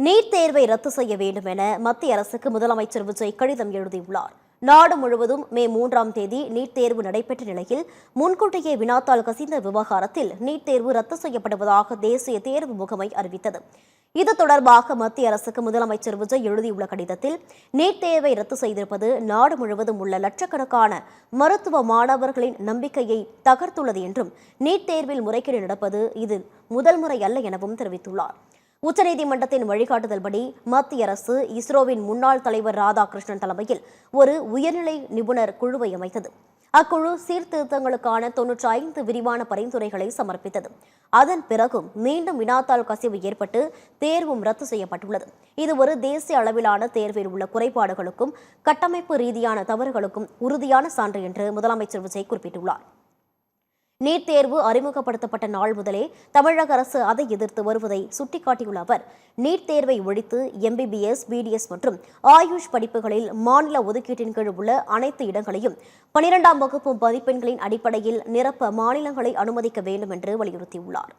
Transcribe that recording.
NEET தேர்வை ரத்து செய்ய வேண்டும் என மத்திய அரசுக்கு முதலமைச்சர் விஜய் கடிதம் எழுதியுள்ளார். நாடு முழுவதும் மே 3ஆம் தேதி நீட் தேர்வு நடைபெற்ற நிலையில் முன்கூட்டியே வினாத்தாள் கசிந்த விவகாரத்தில் நீட் தேர்வு ரத்து செய்யப்படுவதாக தேசிய தேர்வு முகமை அறிவித்தது. இது தொடர்பாக மத்திய அரசுக்கு முதலமைச்சர் விஜய் எழுதியுள்ள கடிதத்தில் நீட் தேர்வை ரத்து செய்திருப்பது நாடு முழுவதும் உள்ள லட்சக்கணக்கான மருத்துவ மாணவர்களின் நம்பிக்கையை தகர்த்துள்ளது என்றும் நீட் தேர்வில் முறைகேடு நடப்பது இது முதல் முறை அல்ல எனவும் தெரிவித்துள்ளார். உச்சநீதிமன்றத்தின் வழிகாட்டுதல்படி மத்திய அரசு இஸ்ரோவின் முன்னாள் தலைவர் ராதாகிருஷ்ணன் தலைமையில் ஒரு உயர்நிலை நிபுணர் குழுவை அமைத்தது. அக்குழு சீர்திருத்தங்களுக்கான 95 விரிவான பரிந்துரைகளை சமர்ப்பித்தது. அதன் பிறகும் மீண்டும் வினாத்தாள் கசிவு ஏற்பட்டு தேர்வும் ரத்து செய்யப்பட்டுள்ளது. இது ஒரு தேசிய அளவிலான தேர்வில் உள்ள குறைபாடுகளுக்கும் கட்டமைப்பு ரீதியான தவறுகளுக்கும் உறுதியான சான்று என்று முதலமைச்சர் விஜய் குறிப்பிட்டுள்ளார். நீட் தேர்வு அறிமுகப்படுத்தப்பட்ட நாள் முதலே தமிழக அரசு அதை எதிர்த்து வருவதை சுட்டிக்காட்டியுள்ள அவர், நீட் தேர்வை ஒழித்து MBBS, BDS மற்றும் ஆயுஷ் படிப்புகளில் மாநில ஒதுக்கீட்டின் கீழ் உள்ள அனைத்து இடங்களையும் 12ஆம் வகுப்பு மதிப்பெண்களின் அடிப்படையில் நிரப்ப மாநிலங்களை அனுமதிக்க வேண்டும் என்று வலியுறுத்தியுள்ளார்.